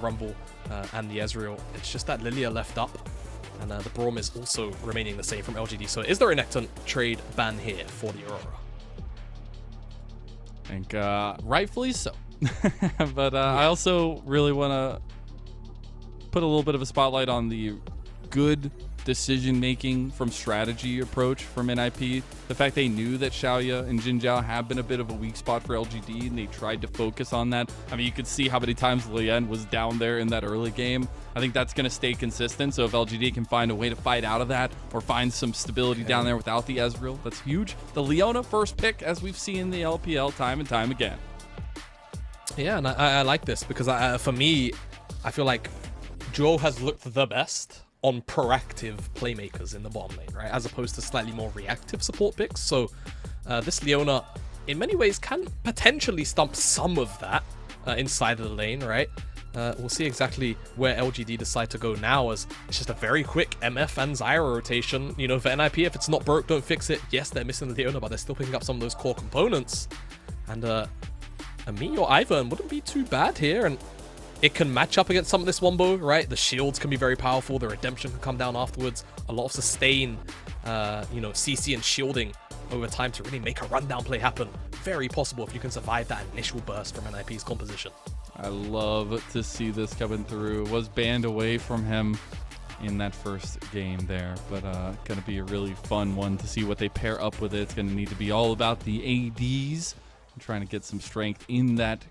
Rumble and the Ezreal. It's just that Lilia left up, and the Braum is also remaining the same from LGD. So is there a Necton trade ban here for the Aurora? I think rightfully so. But I also really want to put a little bit of a spotlight on the good decision-making from strategy approach from NIP. The fact they knew that Shaoye and JinJiao have been a bit of a weak spot for LGD, and they tried to focus on that. I mean, you could see how many times Leyan was down there in that early game. I think that's going to stay consistent, so if LGD can find a way to fight out of that or find some stability down there without the Ezreal, that's huge. The Leona first pick, as we've seen in the LPL time and time again. Yeah, and I like this because for me, I feel like Zhuo has looked the best on proactive playmakers in the bottom lane, right? As opposed to slightly more reactive support picks. So this Leona, in many ways, can potentially stump some of that inside of the lane, right? We'll see exactly where LGD decide to go now, as it's just a very quick MF and Zyra rotation. You know, for NIP, if it's not broke, don't fix it. Yes, they're missing the Leona, but they're still picking up some of those core components. And a Meteor Ivern wouldn't be too bad here, and it can match up against some of this wombo, right? The shields can be very powerful. The redemption can come down afterwards. A lot of sustain, you know, CC and shielding over time to really make a rundown play happen. Very possible if you can survive that initial burst from NIP's composition. I love to see this coming through. Was banned away from him in that first game there, but going to be a really fun one to see what they pair up with it. It's going to need to be all about the ADs and trying to get some strength in that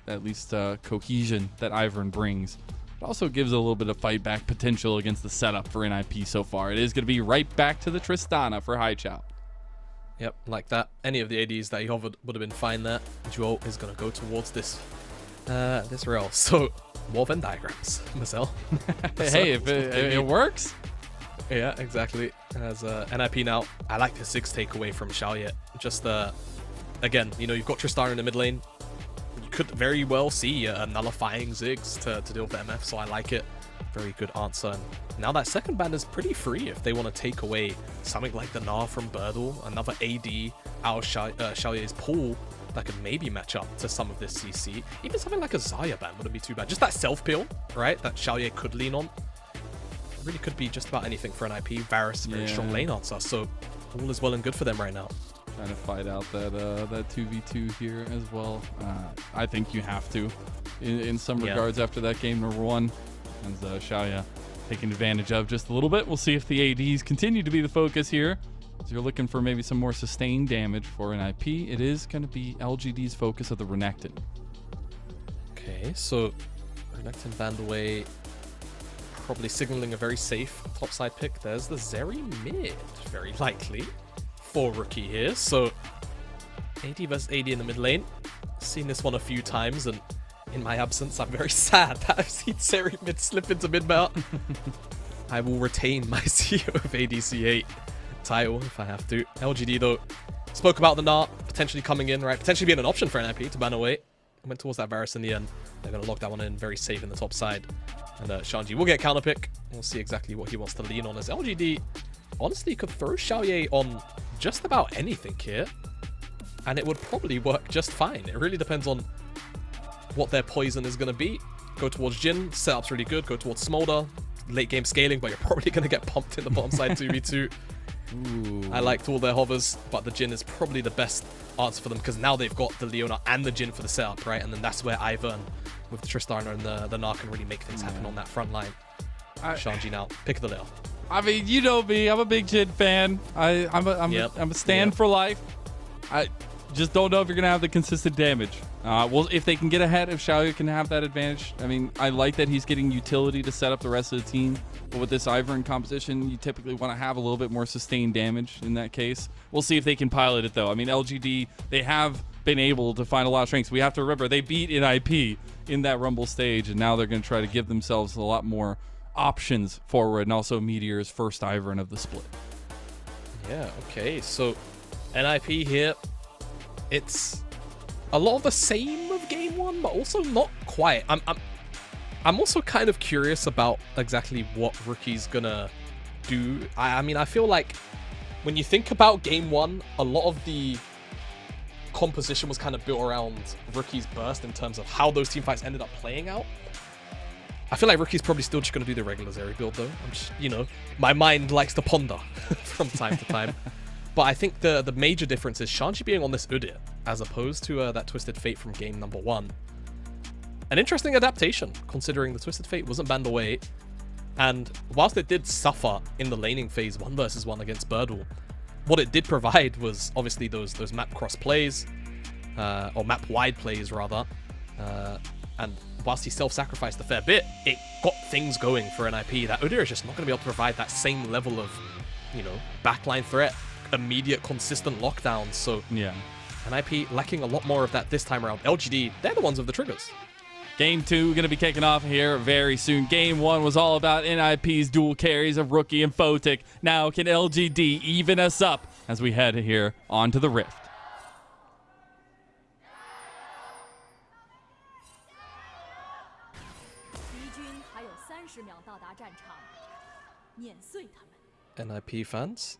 at least cohesion that Ivern brings. It also gives a little bit of fight back potential against the setup for NIP so far. It is going to be right back to the Tristana for Haichao. Yep, like that. Any of the ADs that he hovered would have been fine there. Zhuo is going to go towards this rail. So, more Venn diagrams, Mazel. Hey, if it works. Yeah, exactly. As NIP now, I like the 6 takeaway from Shaoye. Just, again, you know, you've got Tristana in the mid lane. Could very well see a nullifying Ziggs to deal with the MF, so I like it. Very good answer. And now that second ban is pretty free if they want to take away something like the Gnar from Burdol, another AD out of Shaoye's pool that could maybe match up to some of this CC. Even something like a Xayah ban wouldn't be too bad. Just that self-peel, right, that Shaoye could lean on. It really could be just about anything for an IP. Varus, very strong lane answer, so all is well and good for them right now. Trying to fight out that 2v2 here as well. I think you have to in some regards after that game number 1. And Shaoye taking advantage of just a little bit. We'll see if the ADs continue to be the focus here. So you're looking for maybe some more sustained damage for an IP. It is going to be LGD's focus of the Renekton. Okay, so Renekton banned away, probably signaling a very safe topside pick. There's the Zeri mid, very likely. For rookie here, so AD versus AD in the mid lane. Seen this one a few times, and in my absence, I'm very sad that I've seen Zeri mid slip into mid mount. I will retain my CEO of ADC8 title if I have to. LGD though, spoke about the Gnar potentially coming in, right? Potentially being an option for NIP to ban away. Went towards that Varus in the end. They're going to lock that one in, very safe in the top side. And Shanji will get counter pick. We'll see exactly what he wants to lean on, as LGD honestly could throw Shaoye on just about anything here, and it would probably work just fine. It really depends on what their poison is going to be. Go towards Jin, setup's really good. Go towards Smolder, late game scaling, but you're probably going to get pumped in the bottom side 2v2. Ooh. I liked all their hovers, but the Jin is probably the best answer for them, because now they've got the Leona and the Jin for the setup, right? And then that's where Ivern with the Tristana and the Gnar can really make things happen on that front line. Shanji now, pick of the Leo. I mean, you know me. I'm a big Jin fan. I'm a stand for life. I just don't know if you're gonna have the consistent damage. Well, if they can get ahead, if Shaoye can have that advantage. I mean, I like that he's getting utility to set up the rest of the team. But with this Ivern composition, you typically want to have a little bit more sustained damage in that case. We'll see if they can pilot it though. I mean, LGD, they have been able to find a lot of strengths. We have to remember they beat NIP in that Rumble stage, and now they're gonna try to give themselves a lot more options forward, and also Meteor's first Ivern of the split. Yeah, okay, so NIP here, it's a lot of the same of game 1, but also not quite. I'm also kind of curious about exactly what Rookie's gonna do. I mean, I feel like when you think about game 1, a lot of the composition was kind of built around Rookie's burst in terms of how those teamfights ended up playing out. I feel like Rookie's probably still just going to do the regular Zeri build, though. I'm just, you know, my mind likes to ponder from time to time. But I think the major difference is Shanji being on this Udyr, as opposed to that Twisted Fate from game number 1. An interesting adaptation, considering the Twisted Fate wasn't banned away. And whilst it did suffer in the laning phase 1 versus 1 against Burdol, what it did provide was obviously those map cross plays, or map wide plays rather. And whilst he self-sacrificed a fair bit, it got things going for NIP. That Udyr is just not going to be able to provide that same level of, you know, backline threat, immediate, consistent lockdowns. So yeah, NIP lacking a lot more of that this time around. LGD, they're the ones with the triggers. Game 2 going to be kicking off here very soon. Game 1 was all about NIP's dual carries of Rookie and Photic. Now can LGD even us up as we head here onto the Rift? NIP fans,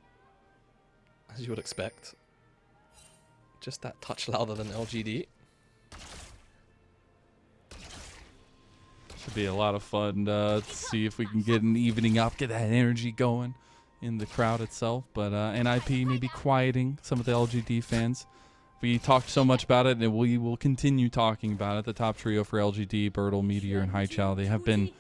as you would expect, just that touch louder than LGD. Should be a lot of fun to see if we can get an evening up, get that energy going in the crowd itself. But NIP may be quieting some of the LGD fans. We talked so much about it, and we will continue talking about it. The top trio for LGD, Burdol, Meteor, and Haichao, they have been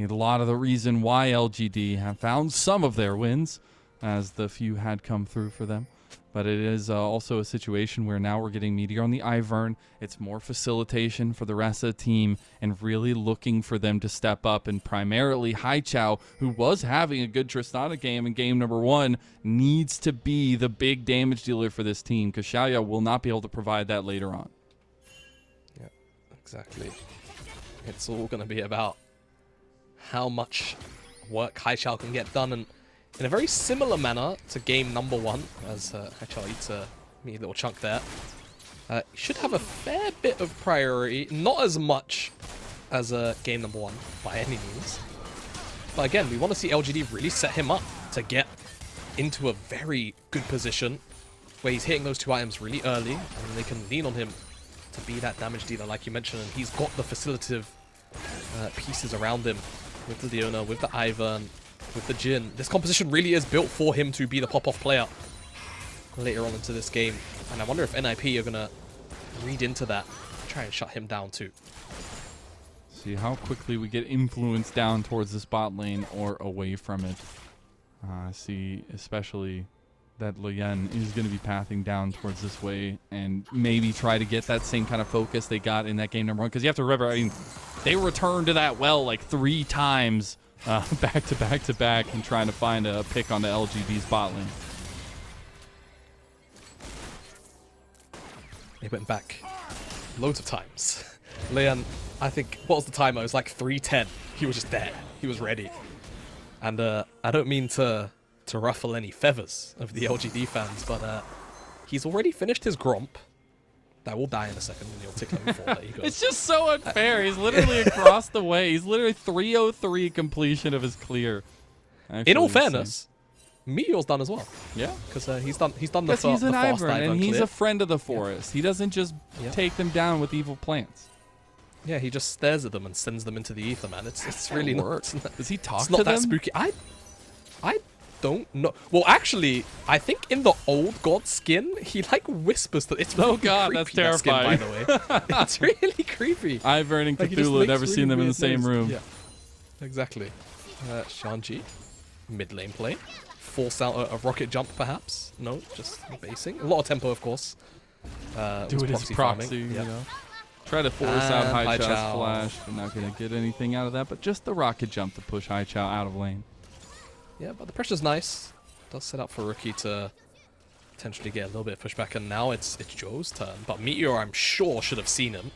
a lot of the reason why LGD have found some of their wins, as the few had come through for them. But it is also a situation where now we're getting Meteor on the Ivern. It's more facilitation for the rest of the team and really looking for them to step up. And primarily Haichao, who was having a good Tristana game in game number 1, needs to be the big damage dealer for this team, because Shaoye will not be able to provide that later on. Yeah, exactly. It's all going to be about how much work Haichao can get done, and in a very similar manner to game number 1, as Haichao eats a meaty little chunk there. Should have a fair bit of priority, not as much as game number 1 by any means. But again, we want to see LGD really set him up to get into a very good position where he's hitting those 2 items really early, and they can lean on him to be that damage dealer like you mentioned, and he's got the facilitative pieces around him with the Leona, with the Ivern, with the Jin. This composition really is built for him to be the pop-off player later on into this game. And I wonder if NIP are going to read into that, try and shut him down too. See how quickly we get influenced down towards the spot lane or away from it. See especially that Leyan is going to be pathing down towards this way and maybe try to get that same kind of focus they got in that game number 1. Because you have to remember, I mean, they returned to that well like 3 times back to back to back and trying to find a pick on the LGD's bot lane. They went back loads of times. Leyan, I think, what was the timer? It was like 3:10. He was just there. He was ready. And I don't mean to ruffle any feathers of the LGD fans, but he's already finished his Gromp. That will die in a second when you'll tick him before there you go. It's just so unfair. He's literally across the way. He's literally 303 completion of his clear. Actually, in all fairness, Meteor's done as well. Yeah, because he's done the he's an fast Ivern, and he's clear. a friend of the forest. He doesn't just take them down with evil plants. Yeah, he just stares at them and sends them into the ether, man. It's really not. Does he talk it's to not them? that spooky. I don't know. Well, actually, I think in the old god skin, he like whispers that it's really God, creepy, that's terrifying. That skin, by the way. It's really creepy. Ivern and Cthulhu, never seen them in the same room. Yeah, exactly. Shanji, mid lane play. Force out a rocket jump, perhaps. No, just basing. A lot of tempo, of course. Do it as proxy, you know. Try to force out Haichao's flash, but not going to get anything out of that. But just the rocket jump to push Haichao out of lane. Yeah, but the pressure's nice. Does set up for Rookie to potentially get a little bit of pushback, and now it's Zhuo's turn. But Meteor, I'm sure, should have seen him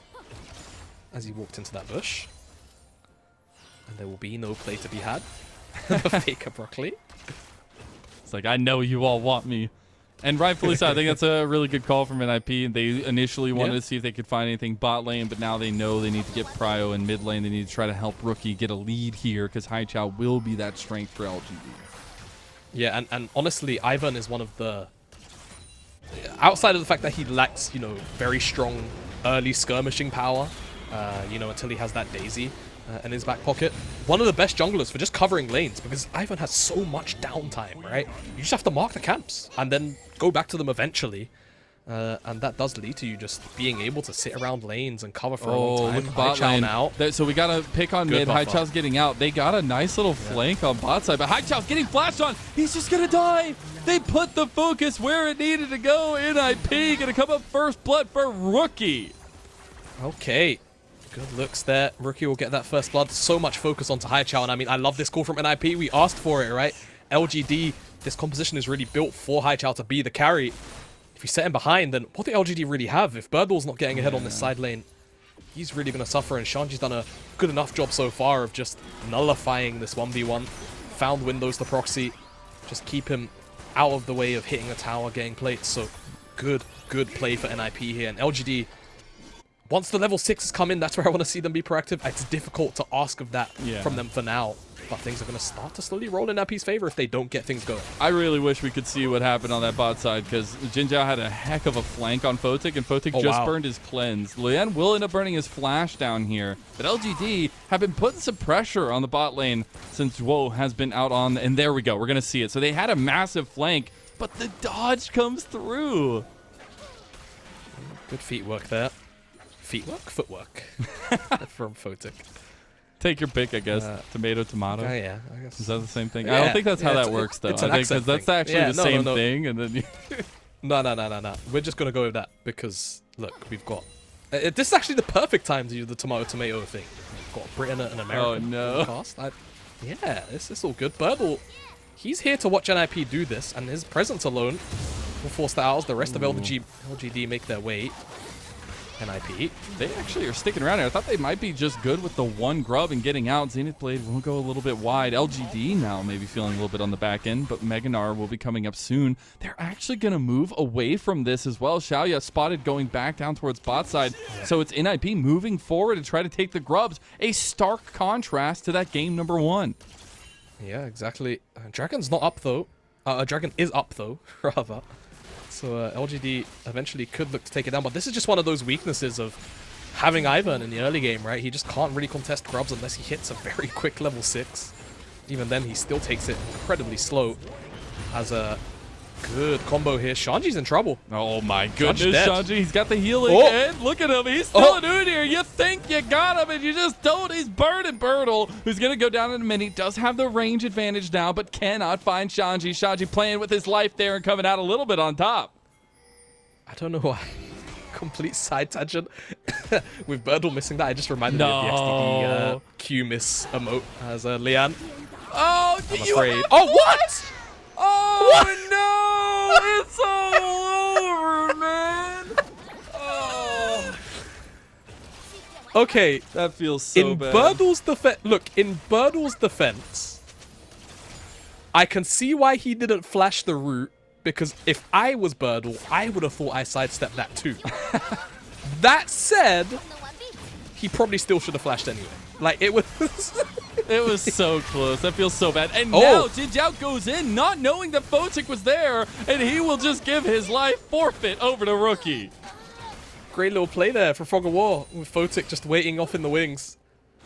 as he walked into that bush. And there will be no play to be had. Faker broccoli. It's like, I know you all want me. And rightfully so. I think that's a really good call from NIP. They initially wanted to see if they could find anything bot lane, but now they know they need to get prio in mid lane. They need to try to help Rookie get a lead here, because Haichao will be that strength for LGD. Yeah, and honestly, Ivern is one of the... Outside of the fact that he lacks, you know, very strong early skirmishing power, you know, until he has that Daisy, in his back pocket. One of the best junglers for just covering lanes, because Ivan has so much downtime, right? You just have to mark the camps and then go back to them eventually. And that does lead to you just being able to sit around lanes and cover for a long time. Look at bot lane. Out. So we got to pick on mid. Haichao's getting out. They got a nice little flank on bot side, but Haichao's getting flashed on. He's just going to die. They put the focus where it needed to go. NIP going to come up first blood for Rookie. Okay. Good looks there. Rookie will get that first blood. So much focus onto Haichao. And I mean, I love this call from NIP. We asked for it, right? LGD, this composition is really built for Haichao to be the carry. If you set him behind, then what do LGD really have? If Burdol's not getting ahead on this side lane, he's really going to suffer. And Shanji's done a good enough job so far of just nullifying this 1v1. Found windows to proxy. Just keep him out of the way of hitting the tower, getting plates. So good play for NIP here. And LGD, once the level 6s come in, that's where I want to see them be proactive. It's difficult to ask of that from them for now. But things are going to start to slowly roll in NIP's favor if they don't get things going. I really wish we could see what happened on that bot side, because JinJiao had a heck of a flank on Photic, and Photic burned his cleanse. Leyan will end up burning his flash down here. But LGD have been putting some pressure on the bot lane since Zhuo has been out on, and there we go. We're going to see it. So they had a massive flank, but the dodge comes through. Good feet work there. Feet work? Footwork from Photic. Take your pick, I guess. Tomato. Yeah, I guess. Is that the same thing? Yeah, I don't think that's how that works, though. I think because that's actually the same thing. And then No. We're just gonna go with that because look, we've got. This is actually the perfect time to use the tomato thing. We've got Britain and American. Oh no. Cast. Yeah, this is all good. Burdol, he's here to watch NIP do this, and his presence alone will force the Owls. The rest of LGD make their way. NIP. They actually are sticking around here. I thought they might be just good with the one grub and getting out. Zenith Blade will go a little bit wide. LGD now maybe feeling a little bit on the back end, but Meganar will be coming up soon. They're actually going to move away from this as well. Shaoye spotted going back down towards bot side. So it's NIP moving forward to try to take the grubs. A stark contrast to that game number 1. Yeah, exactly. Dragon's not up though. Dragon is up though, rather. So LGD eventually could look to take it down, but this is just one of those weaknesses of having Ivan in the early game, right? He just can't really contest grubs unless he hits a very quick level 6. Even then, he still takes it incredibly slow. Has a good combo here. Shanji's in trouble. Oh my goodness, Shanji. He's got the heal again. Look at him. He's still new here. You think you got him, and you just don't. He's burning Burdol, who's going to go down in a minute. Does have the range advantage now, but cannot find Shanji. Shanji playing with his life there and coming out a little bit on top. I don't know why. Complete side tangent. With Burdol missing that, I just reminded me of the XDD Q miss emote as Leyan. Oh, I'm afraid. Oh, what? Oh, what? No! It's all over, man. Oh. Okay. That feels so bad. In Burdol's defense, I can see why he didn't flash the root, because if I was Burdol, I would have thought I sidestepped that too. That said, he probably still should have flashed anyway. Like, it was... It was so close. That feels so bad. And now JinJiao goes in, not knowing that Photic was there, and he will just give his life forfeit over to Rookie. Great little play there for Frog of War, with Photic just waiting off in the wings.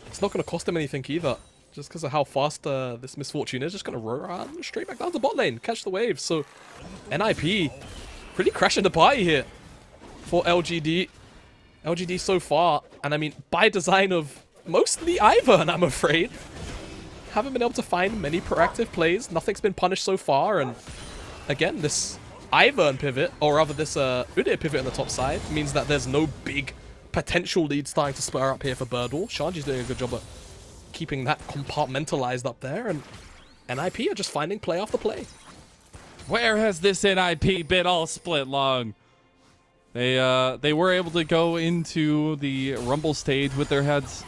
It's not going to cost him anything either. Just because of how fast this misfortune is, just going to run straight back down to bot lane, catch the wave. So, NIP, pretty crashing the party here for LGD. LGD so far, and I mean, by design of mostly Ivan, I'm afraid. Haven't been able to find many proactive plays. Nothing's been punished so far, and again, this Ivan pivot, or rather this Udyr pivot on the top side, means that there's no big potential lead starting to spur up here for Burdol. Shanji's doing a good job at keeping that compartmentalized up there, and NIP are just finding play after play. Where has this NIP been all split long? They were able to go into the Rumble stage with their heads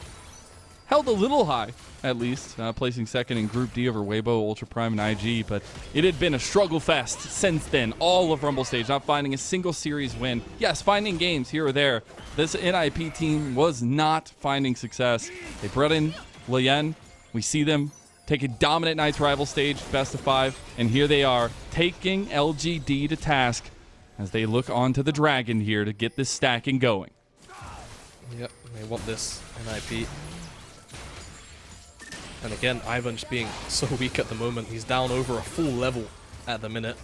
held a little high, at least, placing second in Group D over Weibo, Ultra Prime, and IG, but it had been a struggle fest since then. All of Rumble stage, not finding a single series win. Yes, finding games here or there. This NIP team was not finding success. They brought in Leyan. We see them take a dominant Knights rival stage, best of 5, and here they are, taking LGD to task as they look onto the dragon here to get this stacking going. Yep, they want this NIP. And again, Ivan just being so weak at the moment. He's down over a full level at the minute.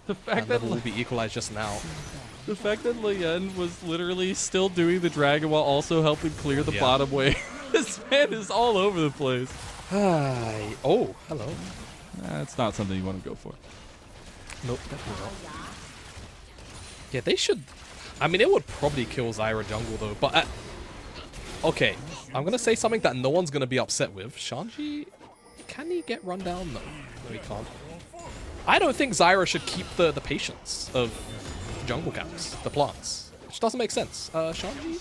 The fact that level will be equalized just now. The fact that Leyan was literally still doing the dragon while also helping clear the bottom wave. This man is all over the place. Hi. Oh, hello. That's not something you want to go for. Nope, definitely not. Yeah, they should... I mean, it would probably kill Zyra jungle, though. But, okay, I'm going to say something that no one's going to be upset with. Shanji, can he get run down? No, he can't. I don't think Zyra should keep the patience of jungle camps, the plants. Which doesn't make sense. Shanji?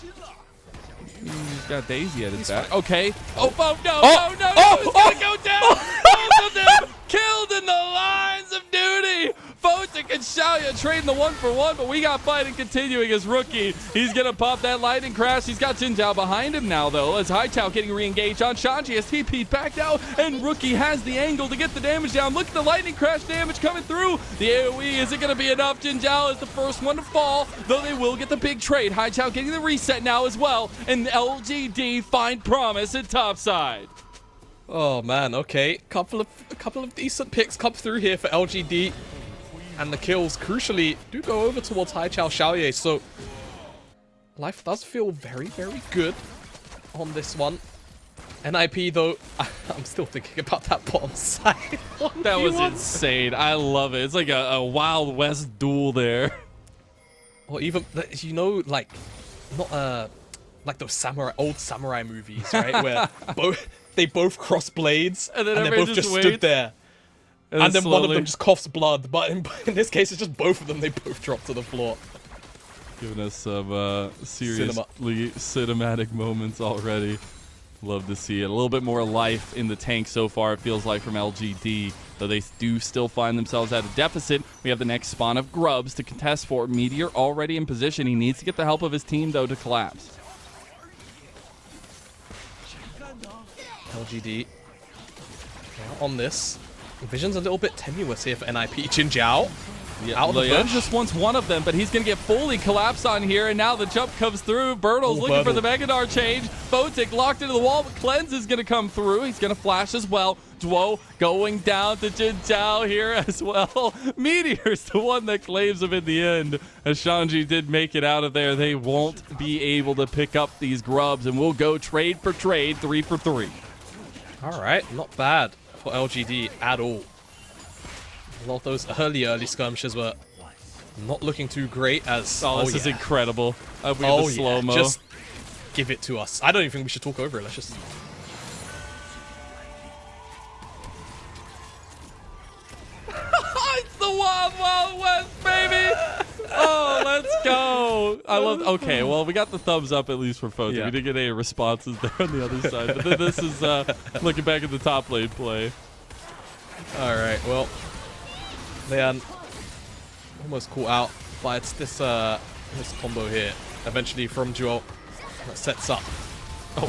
He's got Daisy at his back. Fine. Okay. Oh, no. It's going to go down. Both of them killed in the lines of duty. Photic and Shaoye trading the 1-for-1, but we got fighting continuing as Rookie. He's going to pop that lightning crash. He's got JinJiao behind him now, though, as Haichao getting re-engaged on Shanji as TP'd back out, and Rookie has the angle to get the damage down. Look at the lightning crash damage coming through. The AoE, is it going to be enough? JinJiao is the first one to fall, though they will get the big trade. Haichao getting the reset now as well, and LGD find promise at topside. Oh, man, okay. A couple of decent picks come through here for LGD. And the kills, crucially, do go over towards Haichao Shaoye, so life does feel very, very good on this one. NIP, though, I'm still thinking about that bottom side. That was insane. I love it. It's like a Wild West duel there. Or even, you know, like, not like those old samurai movies, right? Where they both cross blades and they both just stood there. And then one of them just coughs blood, but in this case, it's just both of them. They both drop to the floor. Giving us some seriously cinematic moments already. Love to see it. A little bit more life in the tank so far, it feels like, from LGD. Though they do still find themselves at a deficit. We have the next spawn of Grubs to contest for. Meteor already in position. He needs to get the help of his team, though, to collapse. LGD on this. Vision's a little bit tenuous here for NIP. JinJiao out of the bush. Just wants one of them, but he's going to get fully collapsed on here, and now the jump comes through. Burdol's looking for the Megadar change. Photic locked into the wall, but Cleanse is going to come through. He's going to flash as well. Zhuo going down to JinJiao here as well. Meteor's the one that claims him in the end. As Shanji did make it out of there, they won't be able to pick up these Grubs, and we'll go trade for trade, 3 for 3. All right, not bad for LGD at all. A lot of those early skirmishes were not looking too great as... this is incredible. We have the slow-mo. Just give it to us. I don't even think we should talk over it. Let's just... It's the Wild Wild West, baby! Oh, let's go. I love... Okay, well, we got the thumbs up at least for Photic. Yeah. We didn't get any responses there on the other side. But then this is looking back at the top lane play. All right, well... Leyan almost caught out, but it's this combo here, eventually from Zhuo, that sets up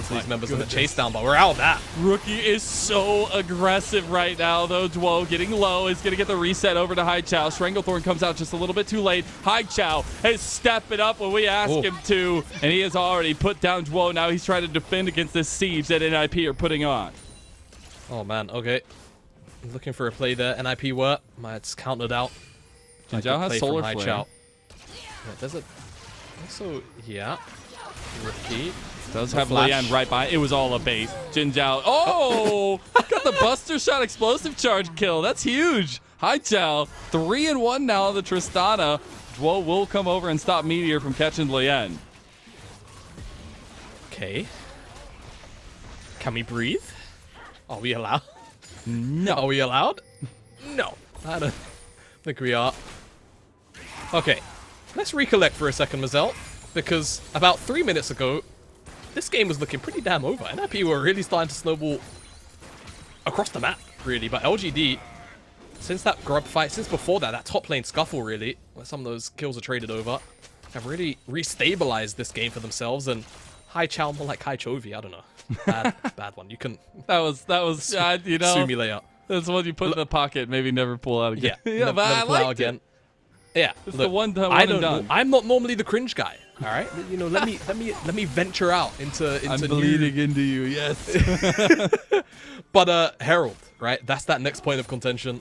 these members in the chase down, but we're out of that. Rookie is so aggressive right now, though. Zhuo getting low is going to get the reset over to Haichao. Stranglethorn comes out just a little bit too late. Haichao has stepped it up when we ask him to, and he has already put down Zhuo. Now he's trying to defend against this siege that NIP are putting on. Oh, man, okay. Looking for a play there. NIP were. It's countered out. JinJiao has Solar Flare. Yeah, does it? Also, yeah. Rookie. Does have Leyan right by. It was all a bait. JinJiao. Oh! Got the Buster Shot explosive charge kill. That's huge. Haichao 3-1 now on the Tristana. Zhuo will come over and stop Meteor from catching Leyan. Okay. Can we breathe? Are we allowed? No. Are we allowed? No. I don't think we are. Okay. Let's recollect for a second, Mazel. Because about 3 minutes ago, this game was looking pretty damn over. NIP were really starting to snowball across the map, really. But LGD, since that grub fight, since before that top lane scuffle, really, where some of those kills are traded over, have really restabilized this game for themselves. And Haichao more like Haichao, I don't know. Bad one. You can... That was you know... Sue me layout. That's one you put in the pocket, maybe never pull out again. Yeah, but I liked it. again. Yeah, It's the one time I'm not normally the cringe guy. All right, you know, let me venture out into I'm bleeding into you. Yes. But Herald, right? That's that next point of contention.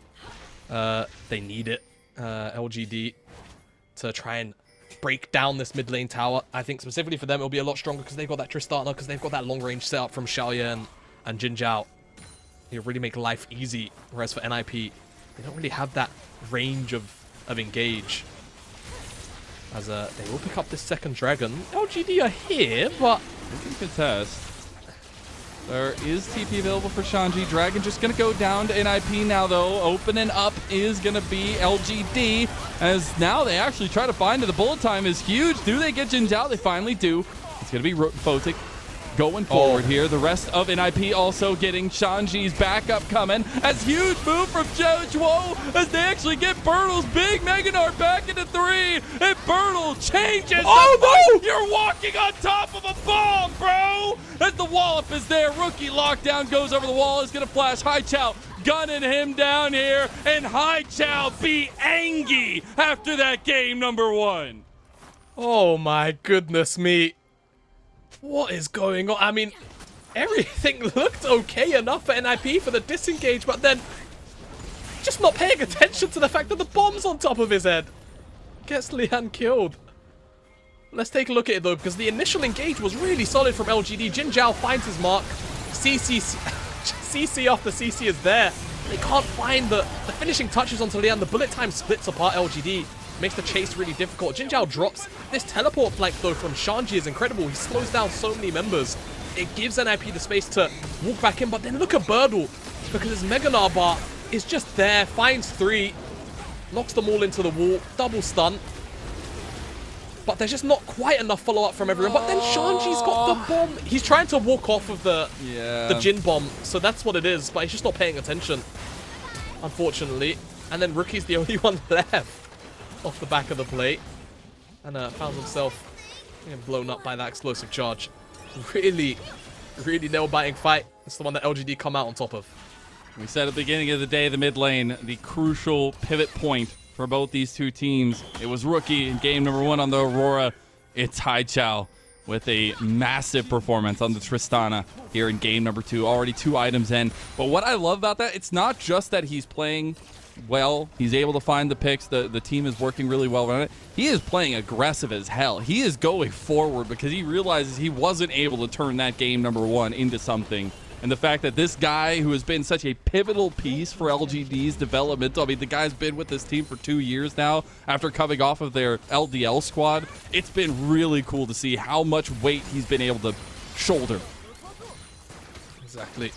They need it, LGD, to try and break down this mid lane tower. I think specifically for them, it'll be a lot stronger because they've got that Tristana, because they've got that long range setup from Shaoye and JinJiao. It'll really make life easy. Whereas for NIP, they don't really have that range of engage. As they will pick up this second dragon. LGD are here, but we can contest. There is TP available for Shanji. Dragon just going to go down to NIP now, though. Opening up is going to be LGD, as now they actually try to find it. The bullet time is huge. Do they get JinJiao? They finally do. It's going to be Photic going forward here. The rest of NIP also getting Shanji's backup coming. As huge move from Zhuo, as they actually get Burdol's big Meganar back into 3. And Burdol changes. Oh, no! You're walking on top of a bomb, bro! As the wallop is there, rookie lockdown goes over the wall. Is going to flash Haichao, gunning him down here. And Haichao be angry after that game number 1. Oh my goodness me. What is going on? I mean, everything looked okay enough for NIP for the disengage, but then just not paying attention to the fact that the bomb's on top of his head. Gets Leyan killed. Let's take a look at it though, because the initial engage was really solid from LGD. JinJiao finds his mark. CC after CC is there. They can't find the finishing touches onto Leyan. The bullet time splits apart LGD. Makes the chase really difficult. JinJiao drops. This teleport flank, though, from Shanji is incredible. He slows down so many members. It gives NIP the space to walk back in. But then look at Burdol, because his Meganar bar is just there. Finds 3. Knocks them all into the wall. Double stun. But there's just not quite enough follow-up from everyone. But then Shanji's got the bomb. He's trying to walk off of the Jin bomb. So that's what it is. But he's just not paying attention, unfortunately. And then Rookie's the only one left off the back of the plate, and found himself getting blown up by that explosive charge. Really nail-biting fight. It's the one that LGD come out on top of. We said at the beginning of the day, the mid lane, the crucial pivot point for both these two teams. It was Rookie in game number 1 on the Aurora. It's Haichao with a massive performance on the Tristana here in game number 2. Already 2 items in. But what I love about that, it's not just that he's playing well, he's able to find the picks, the team is working really well around it. He is playing aggressive as hell. He is going forward because he realizes he wasn't able to turn that game number 1 into something. And the fact that this guy, who has been such a pivotal piece for LGD's development, I mean, the guy's been with this team for 2 years now after coming off of their LDL squad. It's been really cool to see how much weight he's been able to shoulder. Exactly.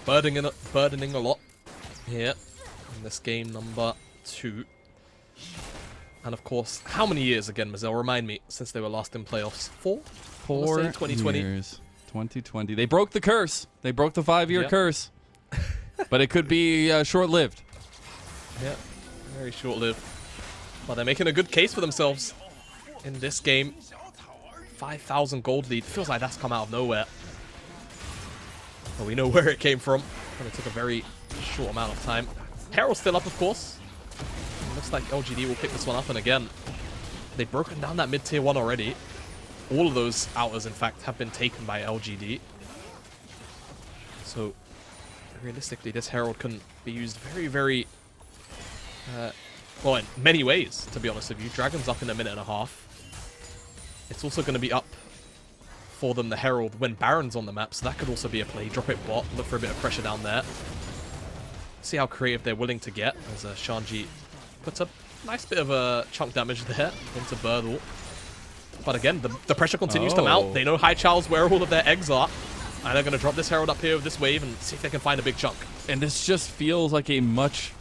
Burdening a lot here in this game number 2. And of course, how many years again, Mazel? Remind me, since they were last in playoffs? 4? 4 2020. years. 2020. They broke the curse. They broke the 5-year curse. But it could be short-lived. Yeah, very short-lived. But they're making a good case for themselves in this game. 5,000 gold lead. Feels like that's come out of nowhere. But we know where it came from. And it took a very short amount of time. Herald's still up, of course. It looks like LGD will pick this one up. And again, they've broken down that mid-tier 1 already. All of those outers, in fact, have been taken by LGD. So, realistically, this Herald can be used very, well, in many ways, to be honest with you. Dragon's up in a minute and a half. It's also going to be up for them, the Herald, when Baron's on the map, so that could also be a play. Drop it bot, look for a bit of pressure down there. See how creative they're willing to get, as Shanji puts a nice bit of a chunk damage there into Burdol. But again, the pressure continues to mount. They know Haichao's where all of their eggs are. And they're going to drop this Herald up here with this wave and see if they can find a big chunk. And this just feels like a much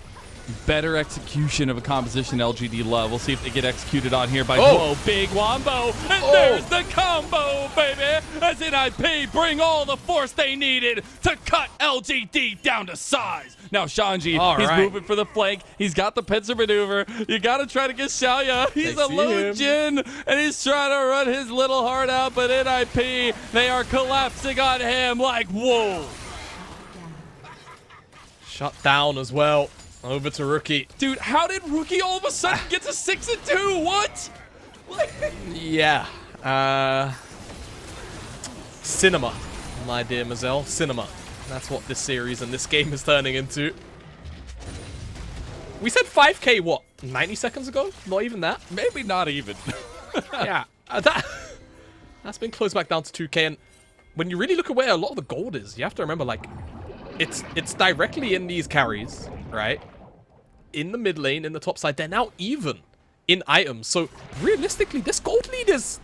better execution of a composition LGD love. We'll see if they get executed on here by Zhuo. Big wombo. And there's the combo, baby. As NIP bring all the force they needed to cut LGD down to size. Now Shanji, he's moving for the flank. He's got the pincer maneuver. You got to try to get Shaoye. He's a low Jin, and he's trying to run his little heart out, but NIP, they are collapsing on him like, whoa. Shut down as well. Over to Rookie. Dude, how did Rookie all of a sudden get to 6-2? What? Yeah. Cinema, my dear Mazel. Cinema. That's what this series and this game is turning into. We said 5K, what, 90 seconds ago? Not even that? Maybe not even. Yeah. That's been closed back down to 2K. And when you really look at where a lot of the gold is, you have to remember, like, it's directly in these carries, right? In the mid lane, in the top side. They're now even in items. So, realistically, this gold lead it's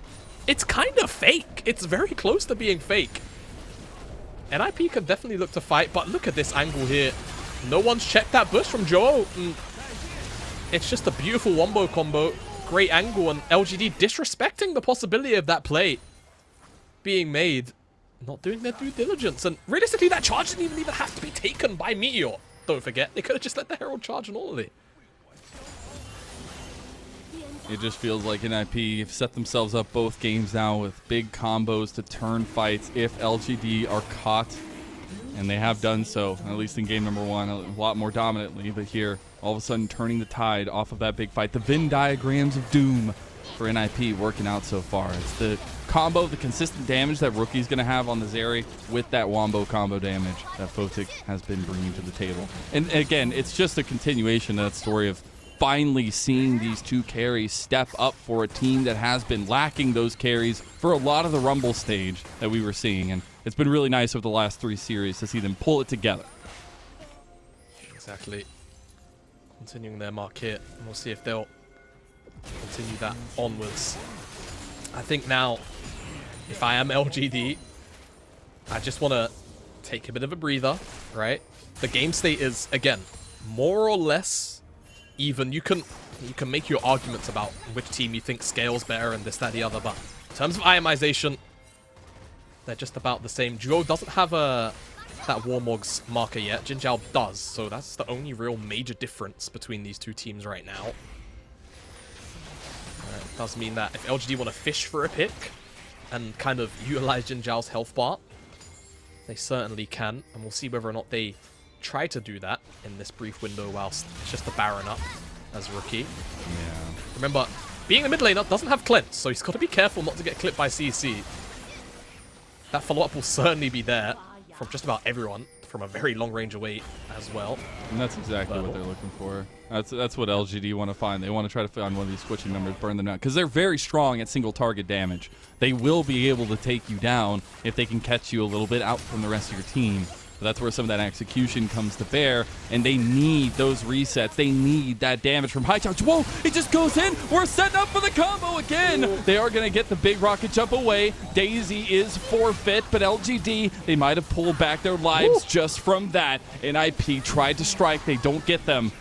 kind of fake. It's very close to being fake. NIP could definitely look to fight, but look at this angle here. No one's checked that burst from Zhuo. It's just a beautiful wombo combo. Great angle, and LGD disrespecting the possibility of that play being made. Not doing their due diligence. And realistically, that charge didn't even have to be taken by Meteor. Don't forget, they could have just let the Herald charge and all of it. It just feels like NIP have set themselves up both games now with big combos to turn fights if LGD are caught. And they have done so, at least in game number 1, a lot more dominantly. But here, all of a sudden, turning the tide off of that big fight. The Venn diagrams of doom for NIP working out so far. It's the combo, the consistent damage that Rookie's going to have on the Zeri with that wombo combo damage that Photic has been bringing to the table. And again, it's just a continuation of that story of finally seeing these two carries step up for a team that has been lacking those carries for a lot of the Rumble stage that we were seeing. And it's been really nice over the last 3 series to see them pull it together. Exactly. Continuing their mark here. And we'll see if they'll continue that onwards. I think now, if I am LGD, I just want to take a bit of a breather, right? The game state is, again, more or less even. You can make your arguments about which team you think scales better and this, that, the other, but in terms of itemization, they're just about the same. Zhuo doesn't have that Warmog's marker yet. JinJiao does, so that's the only real major difference between these two teams right now. It does mean that if LGD want to fish for a pick and kind of utilize JinJiao's health bar, they certainly can, and we'll see whether or not they try to do that in this brief window whilst it's just the Baron up as Rookie. Yeah. Remember, being a mid laner doesn't have cleanse, so he's got to be careful not to get clipped by CC. That follow-up will certainly be there from just about everyone from a very long range away as well. And that's exactly what they're looking for. That's what LGD want to find. They want to try to find one of these switching numbers, burn them out, because they're very strong at single target damage. They will be able to take you down if they can catch you a little bit out from the rest of your team. But that's where some of that execution comes to bear, and they need those resets. They need that damage from Haichao. Whoa, it just goes in. We're setting up for the combo again. They are going to get the big rocket jump away. Daisy is forfeit, but LGD, they might have pulled back their lives just from that. NIP tried to strike. They don't get them.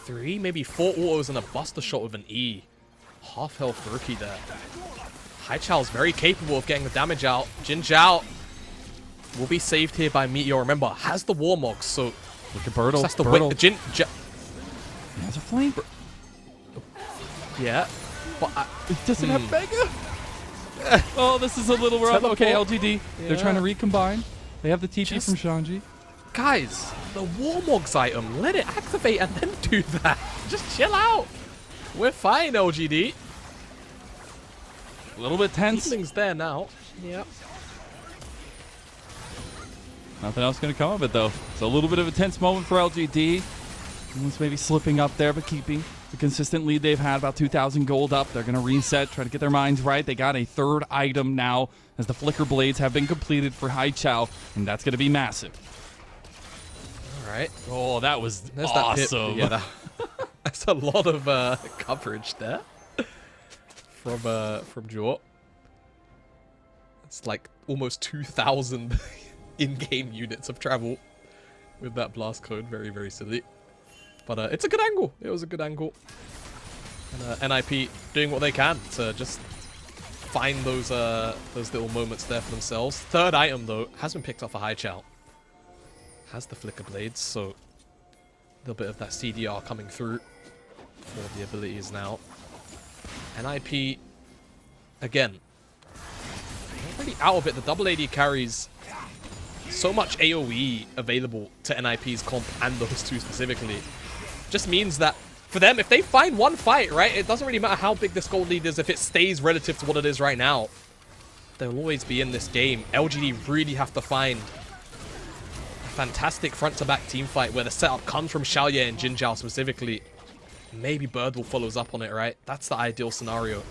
3, maybe 4 autos and a buster shot with an E. Half health Rookie there. Haichao's very capable of getting the damage out. JinJiao will be saved here by Meteor. Remember, has the Warmog, so look at Burdol. That's the Burdol. He has a flame. Yeah, but it doesn't have Mega. Oh, this is a little rough. Okay, LGD. Yeah. They're trying to recombine. They have the TP from Shanji. Guys, the Warmog's item, let it activate and then do that. Just chill out. We're fine, LGD. A little bit tense. Things there now. Yep. Nothing else going to come of it, though. It's a little bit of a tense moment for LGD. Someone's maybe slipping up there, but keeping the consistent lead they've had, about 2,000 gold up. They're going to reset, try to get their minds right. They got a 3rd item now, as the Flicker Blades have been completed for Haichao, and that's going to be massive. All right. Oh, that was awesome. Yeah, that's a lot of coverage there from Zhuo. It's like almost 2,000 in-game units of travel with that blast code. Very, very silly. But it's a good angle. It was a good angle. And NIP doing what they can to just find those little moments there for themselves. 3rd item, though, has been picked up for Haichao. Has the Flicker Blades, so a little bit of that CDR coming through for the abilities now. NIP, again, not really out of it. The double AD carries so much AoE available to NIP's comp and those two specifically. Just means that for them, if they find one fight, right, it doesn't really matter how big this gold lead is if it stays relative to what it is right now. They'll always be in this game. LGD really have to find a fantastic front-to-back team fight where the setup comes from Shaoye and JinJiao specifically. Maybe Burdol follows up on it, right? That's the ideal scenario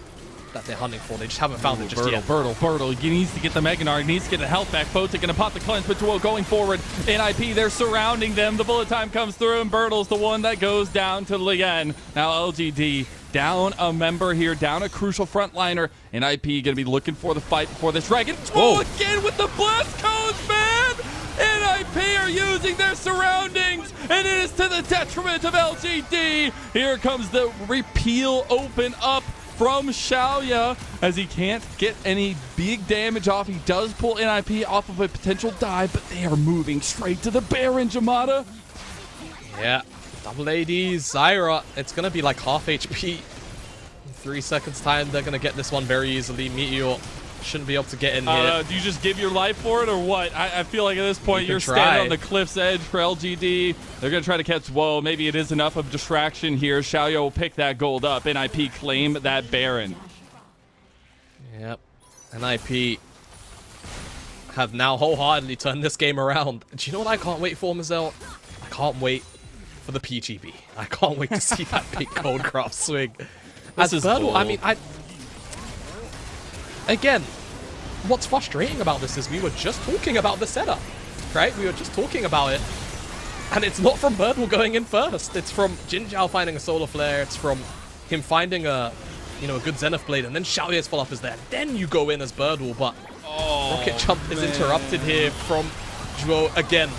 that they're hunting for. They just haven't found it just yet. Burdol. He needs to get the Mega Gnar. He needs to get the health back. Photic gonna pop the cleanse, but Zhuo going forward. NIP, they're surrounding them. The bullet time comes through, and Burdol's the one that goes down to Leyan. Now LGD down a member here, down a crucial frontliner. NIP gonna be looking for the fight before this dragon. Zhuo again with the blast codes, man! NIP are using their surroundings, and it is to the detriment of LGD. Here comes the repeal open up from Shaoye as he can't get any big damage off. He does pull NIP off of a potential dive, but they are moving straight to the Baron, Jamada. Yeah, double AD, Zyra. It's going to be like half HP. In 3 seconds time, they're going to get this one very easily. Meteor shouldn't be able to get in here. Do you just give your life for it or what? I feel like at this point you're standing on the cliff's edge for LGD. They're going to try to catch Zhuo. Maybe it is enough of distraction here. Shaoye will pick that gold up. NIP claim that Baron. Yep. NIP have now wholeheartedly turned this game around. Do you know what I can't wait for, Mazel? I can't wait for the PGB. I can't wait to see that big Goldcraft swing. As Burdol, I mean, again, what's frustrating about this is we were just talking about the setup, right? We were just talking about it. And it's not from Burdol going in first. It's from JinJiao finding a solar flare. It's from him finding a good Zenith blade, and then Shaoye's follow-up is there. Then you go in as Burdol, but rocket jump is interrupted here from Zhuo again.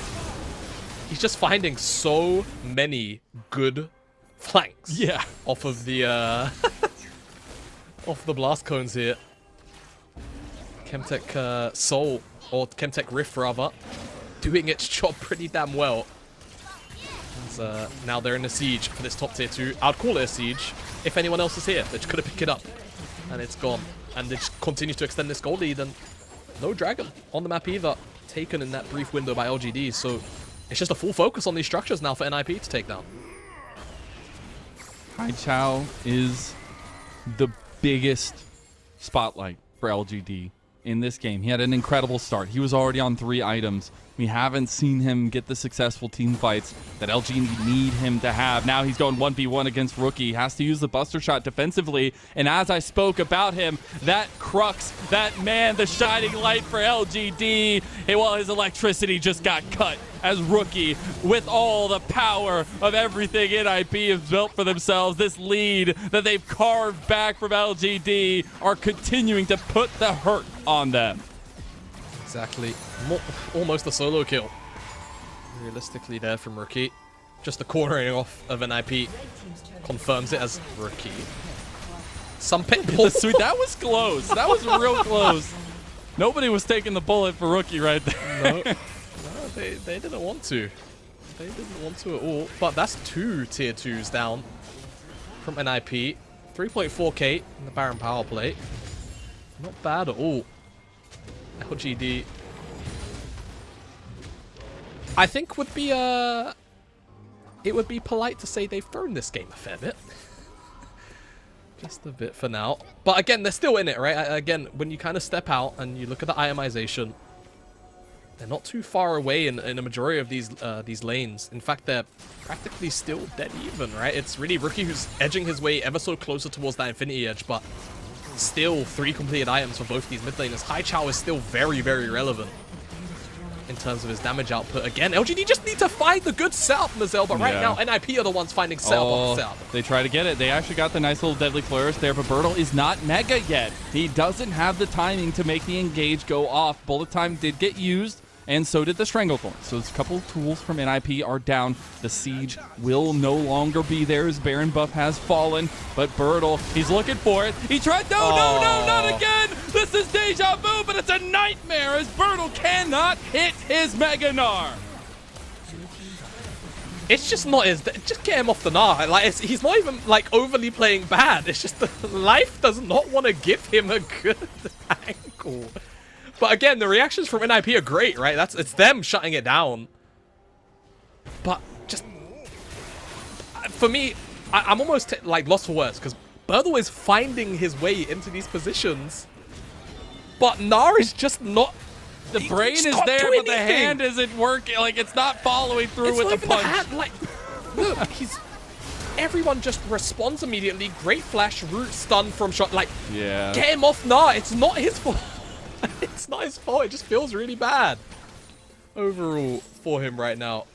He's just finding so many good flanks. Yeah. Off of the off the blast cones here. Chemtech Soul, or Chemtech Rift rather, doing its job pretty damn well. And, now they're in a siege for this top tier 2. I'd call it a siege if anyone else is here. They just could have picked it up, and it's gone. And they just continue to extend this gold lead, and no dragon on the map either, taken in that brief window by LGD. So it's just a full focus on these structures now for NIP to take down. Haichao is the biggest spotlight for LGD in this game. He had an incredible start. He was already on 3 items. We haven't seen him get the successful team fights that LGD need him to have. Now he's going 1v1 against Rookie. He has to use the Buster Shot defensively. And as I spoke about him, that crux, that man, the shining light for LGD, well, his electricity just got cut as Rookie, with all the power of everything NIP has built for themselves, this lead that they've carved back from LGD, are continuing to put the hurt on them. Exactly. Almost a solo kill. Realistically there from Rookie. Just the cornering off of NIP confirms it as Rookie. Some pitbull. Sweet, that was close. That was real close. Nobody was taking the bullet for Rookie right there. No. They didn't want to. They didn't want to at all. But that's 2 tier 2s down from NIP. 3.4k in the Baron power play. Not bad at all. LGD, I think would be it would be polite to say they've thrown this game a fair bit. Just a bit for now. But again, they're still in it, right? Again, when you kind of step out and you look at the itemization, they're not too far away in a majority of these lanes. In fact, they're practically still dead even, right? It's really Rookie who's edging his way ever so closer towards that Infinity Edge, but still 3 completed items for both these mid laners. Haichao is still very, very relevant in terms of his damage output. Again, LGD just need to find the good setup, Mazel, but right now, NIP are the ones finding setup on setup. They try to get it. They actually got the nice little deadly flourish there, but Burdol is not mega yet. He doesn't have the timing to make the engage go off. Bullet time did get used, and so did the Stranglethorn. So a couple of tools from NIP are down. The siege will no longer be there as Baron buff has fallen, but Burdol, he's looking for it. He tried, no, not again. This is deja vu, but it's a nightmare as Burdol cannot hit his Mega Gnar. It's just not his, just get him off the Gnar. Like, he's not even like overly playing bad. It's just the life does not want to give him a good angle. But again, the reactions from NIP are great, right? It's them shutting it down. But just, for me, I'm almost like lost for words because Burdol is finding his way into these positions, but Nar is just not. The brain is there, but the hand isn't working. Like, it's not following through with the punch. Hand, like, look, everyone just responds immediately. Great flash, root stun from shot. Like, yeah, get him off Nar. It's not his fault. It's not his fault. It just feels really bad overall for him right now.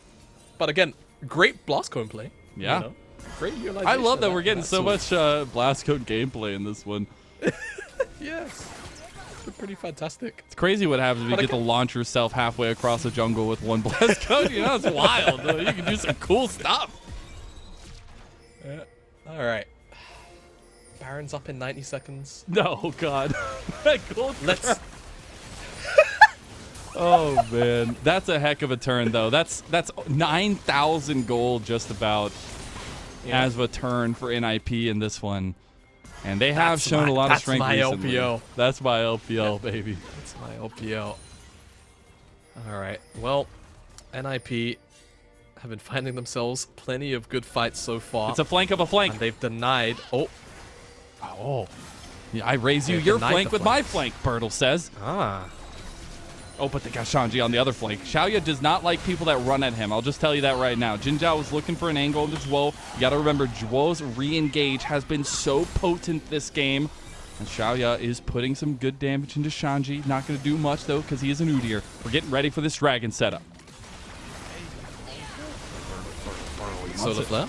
But again, great blast cone play. Yeah. You know? Great utilization. I love that we're getting so much blast cone gameplay in this one. Yes. Pretty fantastic. It's crazy what happens when you get to launch yourself halfway across the jungle with one blast cone. You know, it's wild. You can do some cool stuff. Yeah. All right. Baron's up in 90 seconds. No, God. Let's. Oh man, that's a heck of a turn though. That's 9,000 gold just about as a turn for NIP in this one. And they have shown a lot of strength recently. LPL. That's my LPL, baby. That's my LPL. All right. Well, NIP have been finding themselves plenty of good fights so far. It's a flank of a flank. And they've denied. Oh. Yeah, I raise you your flank with my flank, Burdol says. Ah. Oh, but they got Shanji on the other flank. Shaoye does not like people that run at him. I'll just tell you that right now. JinJiao was looking for an angle into Zhuo. You got to remember, Zhuo's re-engage has been so potent this game. And Shaoye is putting some good damage into Shanji. Not going to do much, though, because he is an Udyr. We're getting ready for this dragon setup. Solar Flare.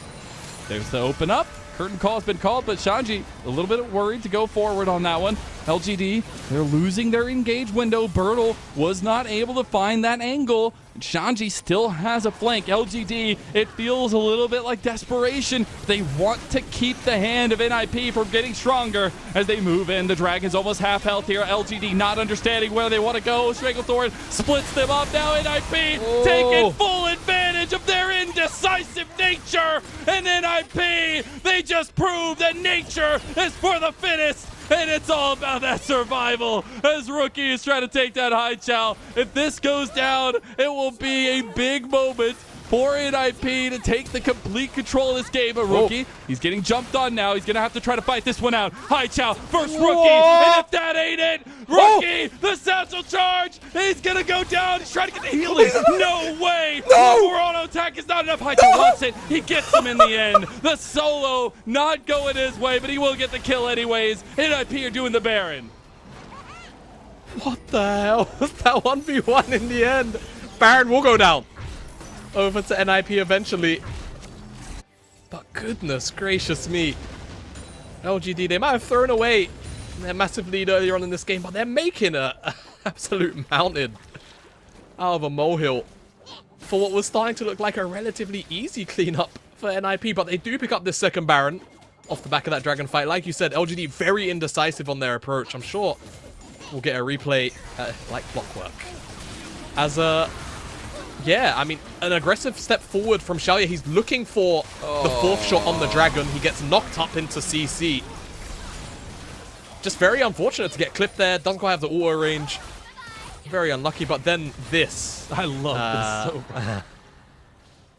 There's the open up. Curtain call has been called, but Shanji a little bit worried to go forward on that one. LGD, they're losing their engage window. Burdol was not able to find that angle. Shanji still has a flank. LGD, it feels a little bit like desperation. They want to keep the hand of NIP from getting stronger as they move in. The Dragon's almost half health here. LGD not understanding where they want to go. Stranglethorn splits them up. Now NIP taking full advantage of their indecisive nature. And NIP, they just prove that nature is for the fittest. And it's all about that survival as Rookie is trying to take that Haichao. If this goes down, it will be a big moment for NIP to take the complete control of this game. A Rookie, he's getting jumped on now. He's going to have to try to fight this one out. Haichao versus Rookie. And if that ain't it, Rookie, the satchel charge. He's going to go down. He's trying to get the healing. No way. The auto attack is not enough. Haichao wants it. He gets him in the end. The solo not going his way, but he will get the kill anyways. NIP are doing the Baron. What the hell was that 1v1 in the end? Baron will go down. Over to NIP eventually. But goodness gracious me. LGD, they might have thrown away their massive lead earlier on in this game, but they're making an absolute mountain out of a molehill for what was starting to look like a relatively easy cleanup for NIP. But they do pick up this second Baron off the back of that dragon fight. Like you said, LGD very indecisive on their approach. I'm sure we'll get a replay like clockwork. As yeah, I mean, an aggressive step forward from Shaoye. He's looking for the fourth shot on the dragon. He gets knocked up into CC. Just very unfortunate to get clipped there. Doesn't quite have the auto range. Very unlucky, but then this. I love this so much.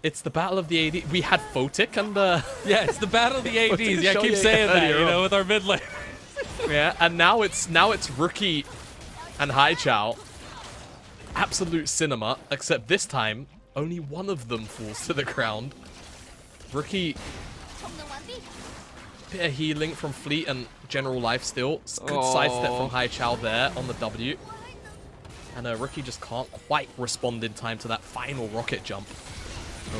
It's the battle of the AD. We had Photic and yeah, it's the battle of the ADs. Yeah, keep saying that, you know, with our mid lane. Yeah, and now it's Rookie and Haichao. Absolute cinema, except this time, only one of them falls to the ground. Rookie, bit of healing from Fleet and general life still. Good sidestep from Haichao there on the W. And Rookie just can't quite respond in time to that final rocket jump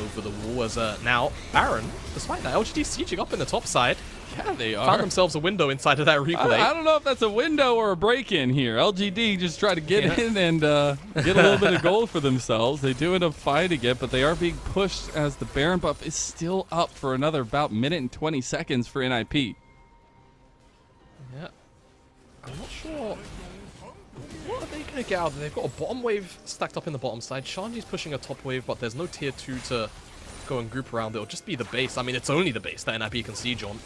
over the wall. As now, Baron, despite that, LGD sieging up in the top side. Yeah, they are. Found themselves a window inside of that replay. I don't know if that's a window or a break-in here. LGD just try to get in and get a little bit of gold for themselves. They do end up fighting it, but they are being pushed as the Baron buff is still up for another about minute and 20 seconds for NIP. Yeah. I'm not sure. What are they going to get out of it? They've got a bottom wave stacked up in the bottom side. Shanji's pushing a top wave, but there's no tier 2 to go and group around. It'll just be the base. I mean, it's only the base that NIP can siege on.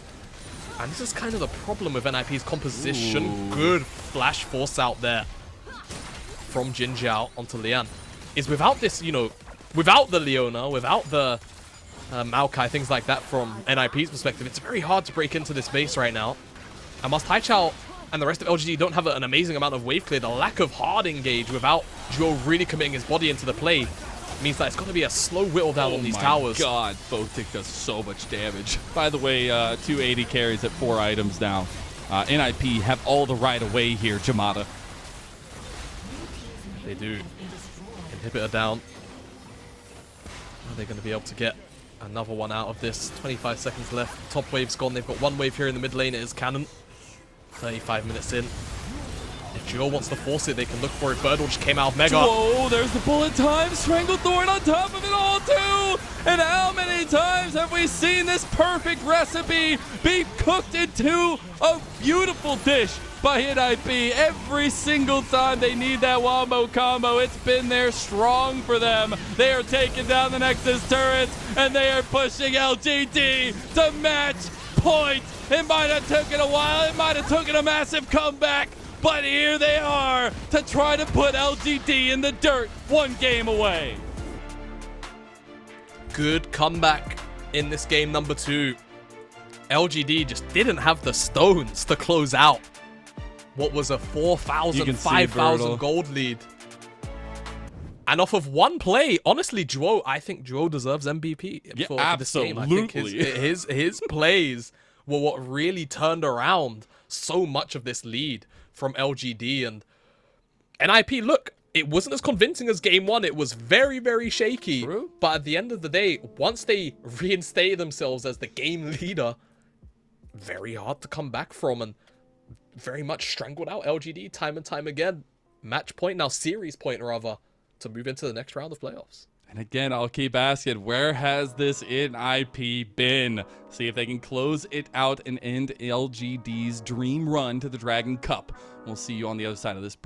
And this is kind of the problem with NIP's composition. Ooh. Good flash force out there from JinJiao onto Leyan. Is without this, you know, without the Leona, without the Maokai, things like that from NIP's perspective. It's very hard to break into this base right now. And whilst Haichao and the rest of LGD don't have an amazing amount of wave clear, the lack of hard engage without Zhuo really committing his body into the play means that it's going to be a slow whittle down on these towers. Oh my god, Photic does so much damage. By the way, 280 carries at 4 items now. NIP have all the right away here, Jamada. They do. Inhibitor down. Are they going to be able to get another one out of this? 25 seconds left. Top wave's gone. They've got one wave here in the mid lane. It is Cannon. 35 minutes in. If Zhuo wants to force it, they can look for it. Burdol just came out of Mega. Whoa, there's the bullet time. Stranglethorn on top of it all, too. And how many times have we seen this perfect recipe be cooked into a beautiful dish by NIP? Every single time they need that wombo combo, it's been there strong for them. They are taking down the Nexus turrets, and they are pushing LGD to match point. It might have taken a while. It might have taken a massive comeback. But here they are to try to put LGD in the dirt, 1 game away. Good comeback in this game number 2. LGD just didn't have the stones to close out what was a 4,000, 5,000 gold lead. And off of one play, honestly, Zhuo, I think Zhuo deserves MVP for this game. I think his plays were what really turned around so much of this lead from LGD. And NIP, look, it wasn't as convincing as game 1. It was very, very shaky. True. But at the end of the day, once they reinstated themselves as the game leader, very hard to come back from, and very much strangled out LGD time and time again. Match point, now series point rather, to move into the next round of playoffs. And again, I'll keep asking, where has this NIP been? See if they can close it out and end LGD's dream run to the Dragon Cup. We'll see you on the other side of this break.